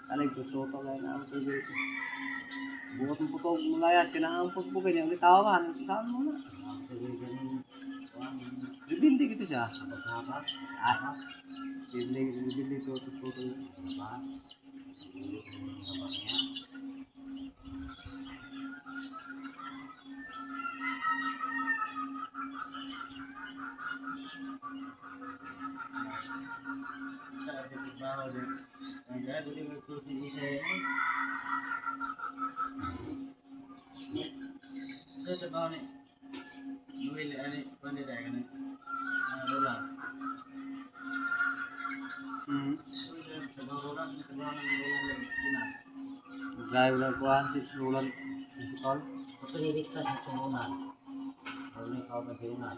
Aling gusto to lang na ang pwede. Buot mo po mulayas kinaampot po kanya ulit tawakan. Saan mo na? Bibindi gitu siya. Ah, bibindi to to. Drive na kuhan si Rulan si Paul. Pililit ka sa tumunan. Huwag na ikaw na sinunan.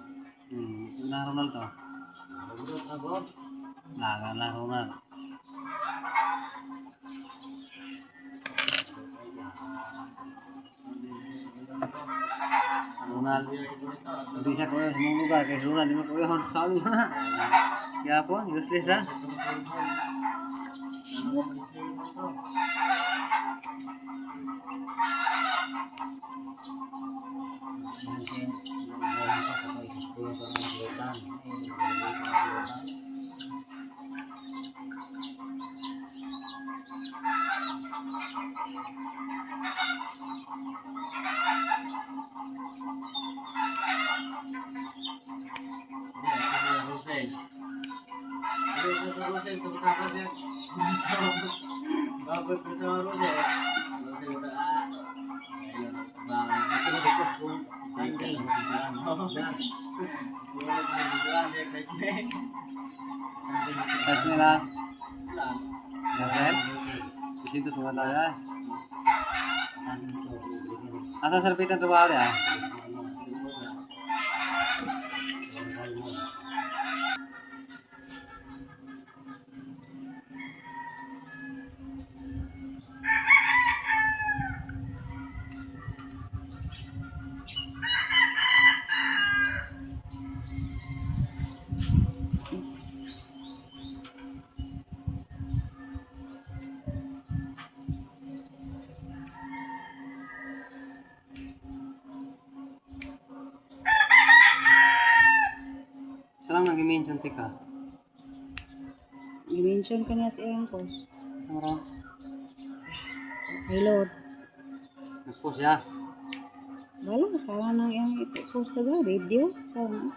Una Ronald to. Magudot ka, boss. Langan lang Ronald. Ronald. Hindi siya kuya sa mga lugar kay Ronald di mo kuya hon sa ano na. Kaya po, useless ha. Babot ko sa Rosel. Tes nila. Marcel. Disintos mga tayo. Asa serpitan trabaho dia? Sarang nag-mention tika. I-mention ka niya sa iyang post. Asa mo Hello. nag-post siya. Wala, sana nang iyang i-post na video. Sana.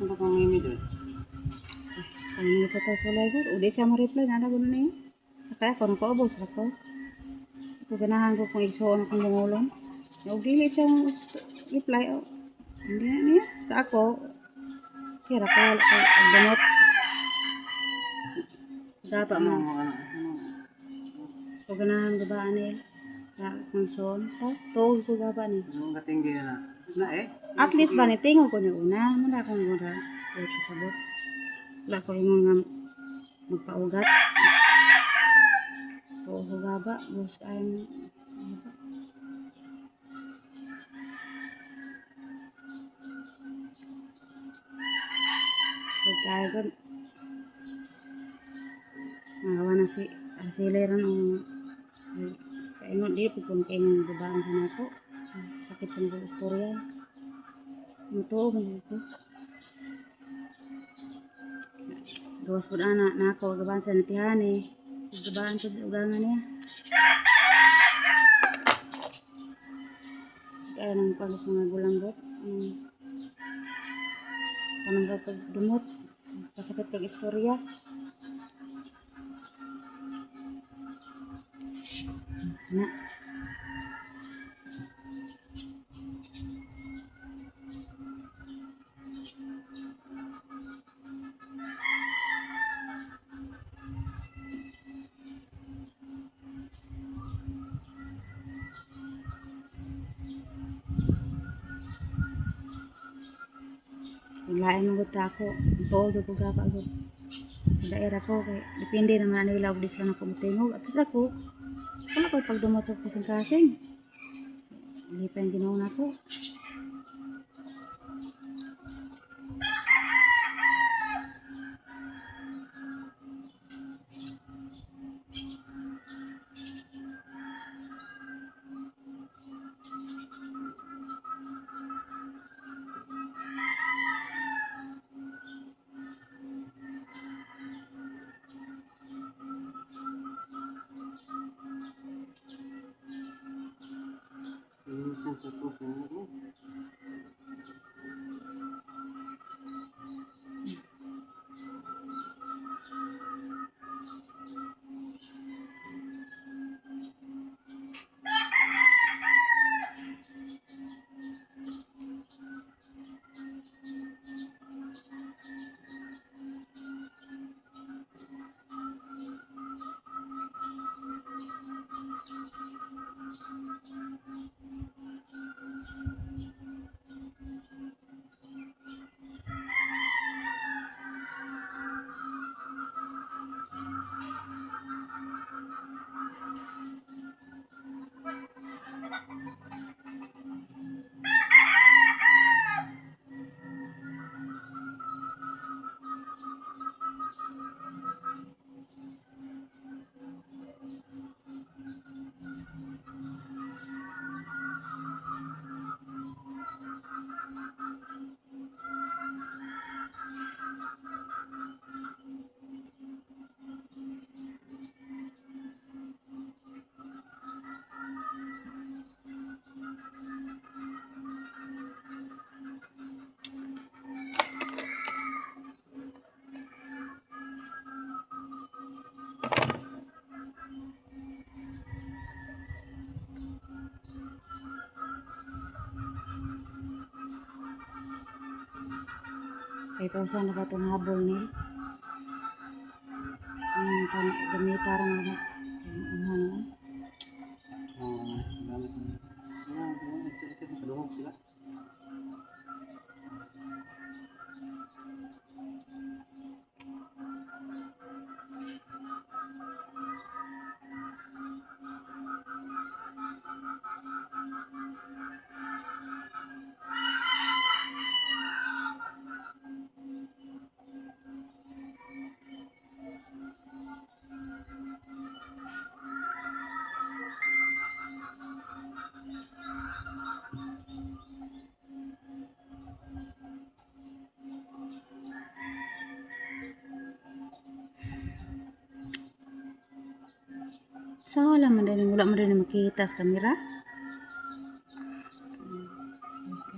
Untuk kang mimi doon. Kung nito tayo sa live, o di siya ma-reply, nalago na yun. Kaya ako, nakaubos ako. Ito ganahan ko kung igsuon akong bungulong. O dili siyang reply, o. Hindi na niya. Sa ako, kira ko, wala ko, agdamot. Gapa mo. O ganahan ko ba, anil? Kaya kung suon, tuog ko gapa ni. Yung katinggi na. Na eh. At least ba ni tingog ko niya una, muna akong mura. Kaya kasabot. Wala ko ingon nga magpaugat. Tuog ko gaba, bus ayong kaya ko ngawa na si asileran ang kaingon di po kung kaingon babaan sa nako sakit sa mga istorya mutuo mo ko gawas po na nako gabaan sa natihani gabaan sa ugangan niya kaya nang pagos mga gulangbot tanong ka pagdumot pasakit kag istorya na lain mo gud ako tuod ko gapa ko sa daerah ko kay depende naman nila og di sila nakabutingog at least ako wala ko pagdumot sa kasing-kasing hindi pa yung ginawa nako Minsan sa puso mo. kay pausa na ba itong habol ni gamita rin na umang Gamit mo. Nagsalita sa kaduhog sila. sa wala man din makita sa kamera. Sige.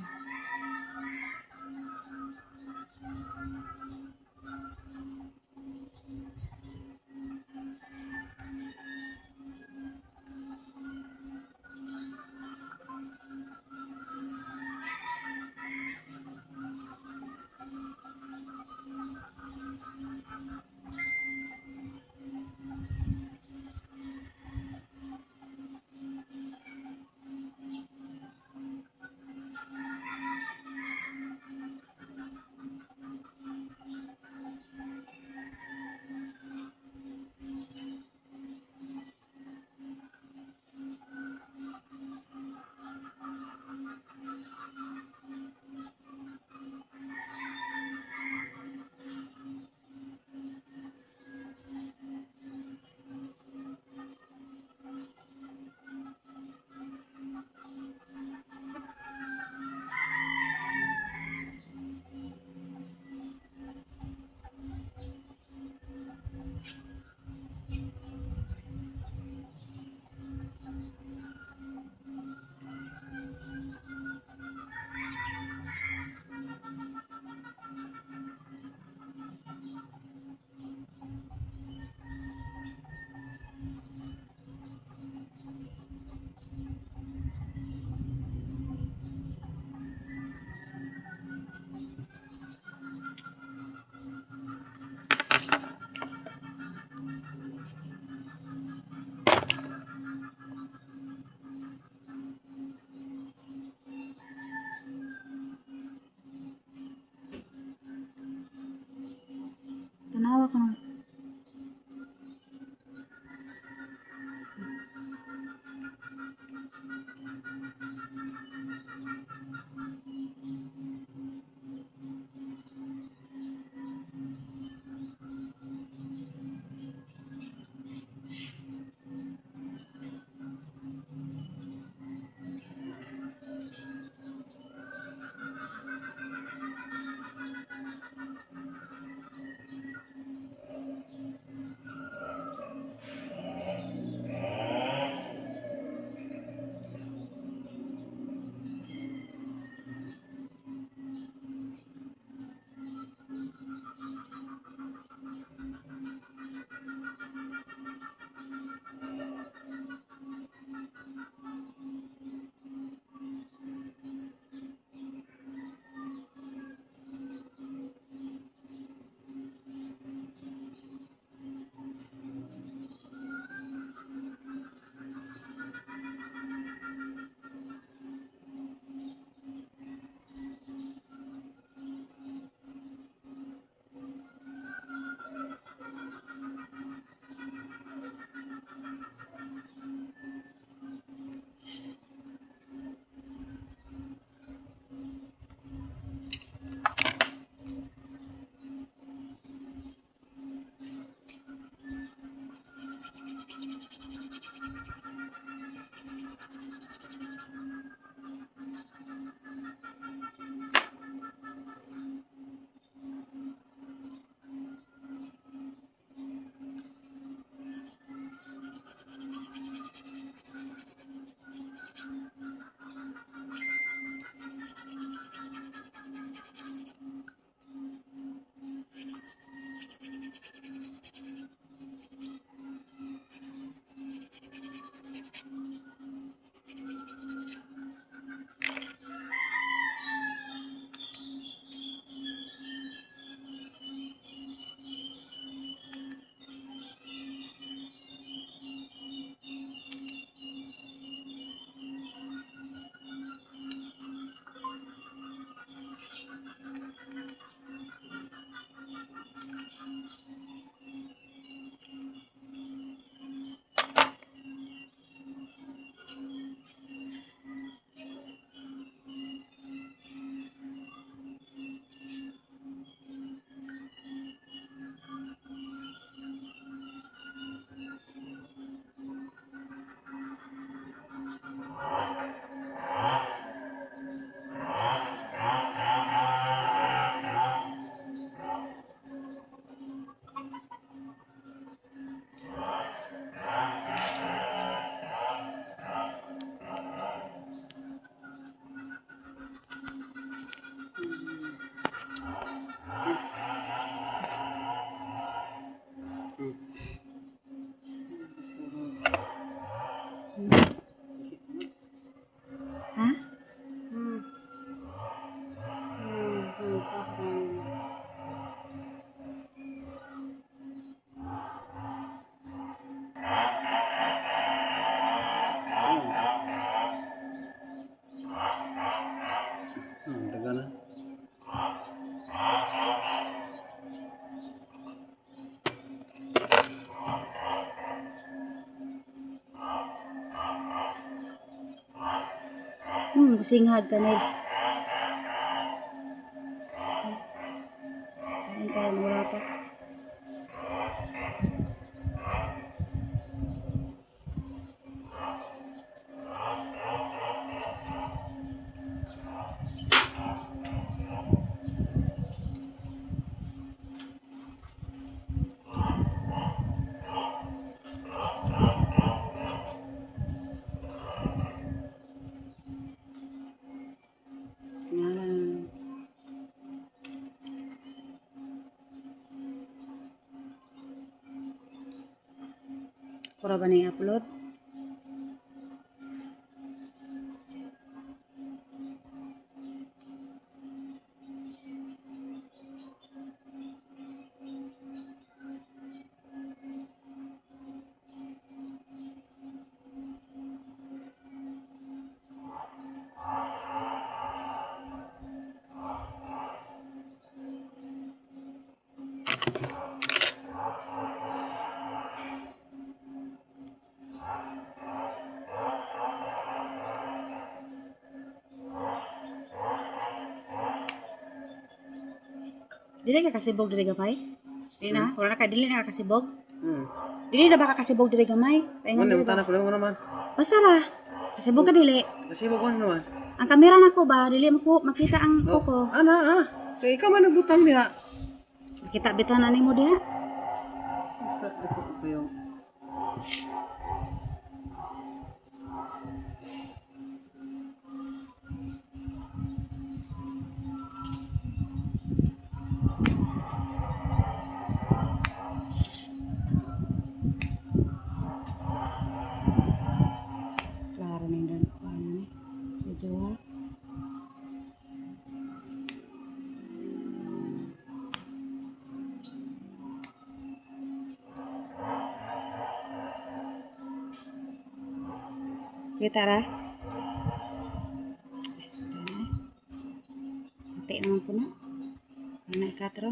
Tanawa ka na. Ha? Daga na. Singhad ka na. Kain ka, wala pa. Yan. Kura ba na i-upload? Dili ka kasibog diri gamay? Dili na, wala na ka dili na ka kasibog. Hmm. Dili na ba ka kasibog diri gamay? Paingon Ano, dili ba? tanah ko naman. Basta ra. Kasibog ka dili. Kasi mo kung naman. Ang kamera nako ba dili mo makita ang kuko. Ana, kaya ikaw man nagbutang niya. Kita bitan na nimo diha. Ito yung... Klaro ning dan ano ni. Medyo wa. Kita ra. Mati naman po na. Ano ikatro?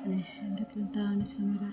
Ano lang tao na sa kamera.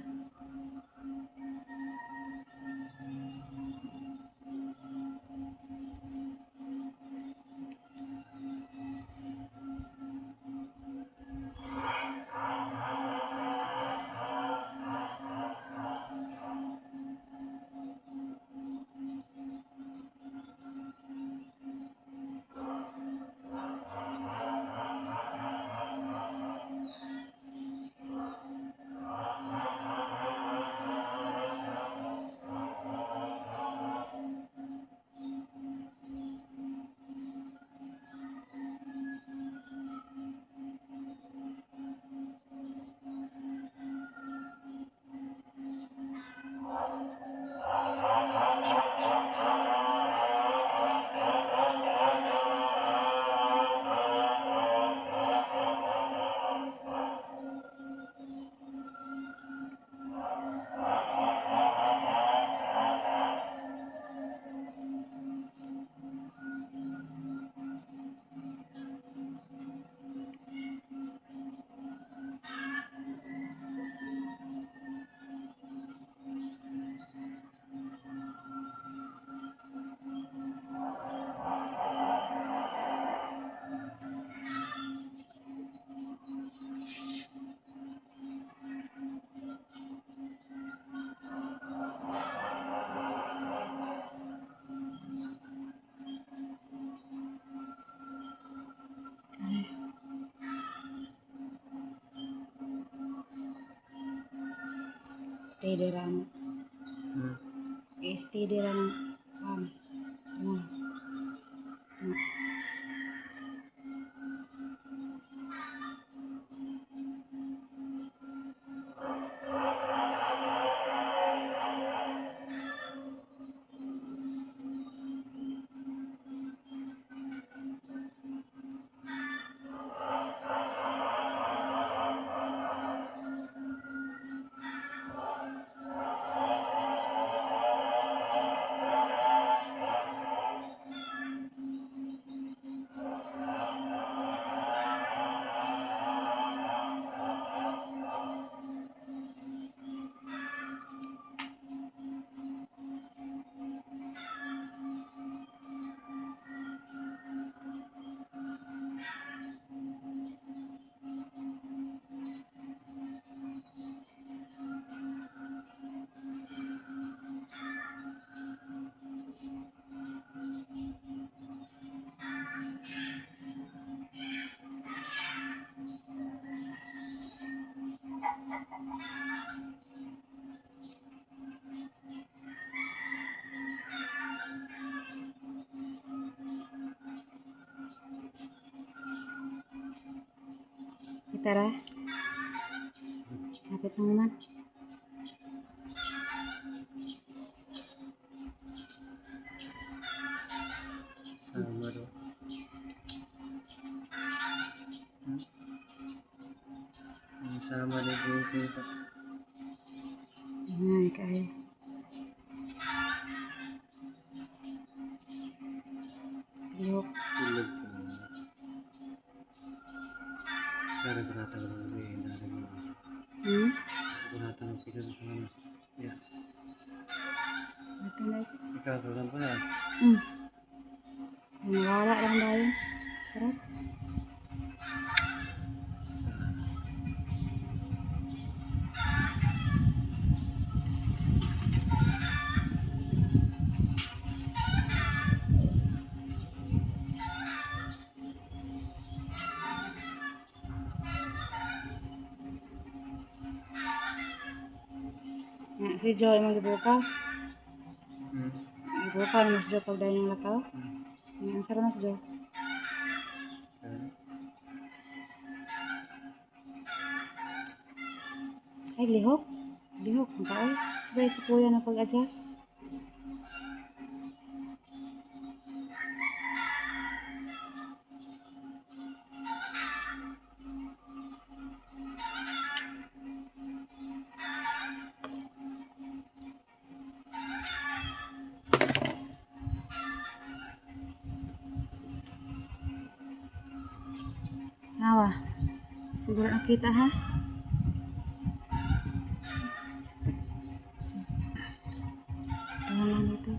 stay there ano. Hmm. Stay there ano. Ano. Tara. Lapit na naman. Sama daw. Sama din ko. Ay, kaya. Lihok. Tulog ko. Dari berata ko lang dari mo. Berata ng pisa ng tangan. Ya. Mati na ito. Ikaw tulan pa yan. Nawala lang tayo. Tara. Si Joy magibuka. Magibuka na mas Joy pag dahil ng lakaw. Ang sarap mas Joy. Ay, lihok. Lihok. Ang kaoy. Sabay ito kuya na pag-adjust. Nawa. Siguro nakita ha. Dahan lang dito.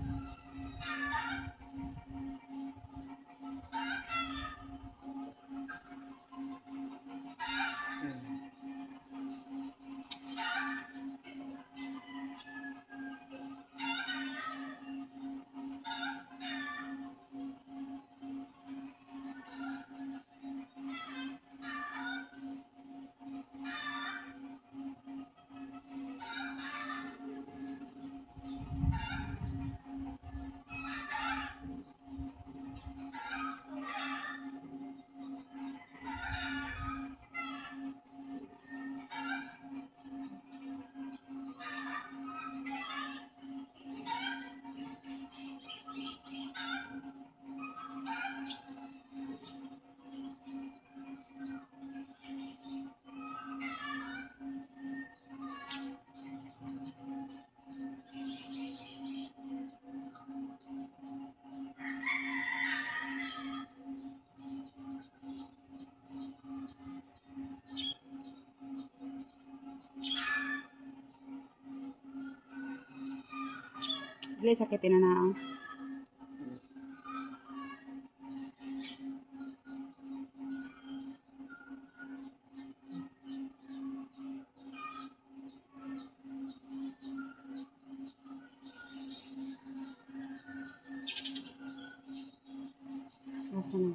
Dili sakitin na naang. Asa na?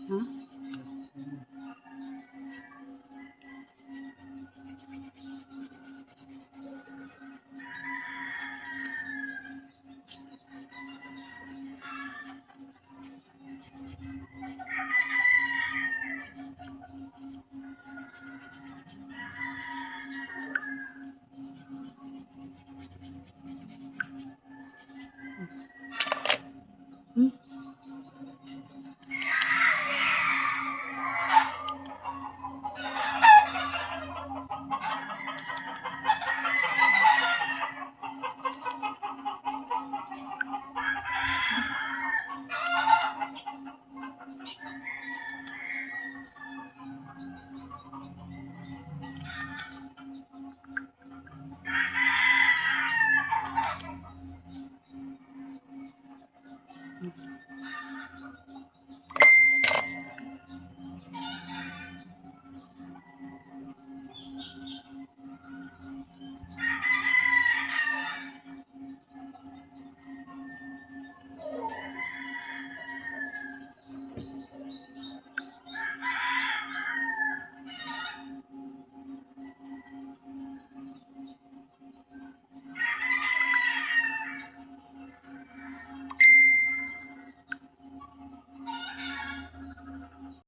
Ha?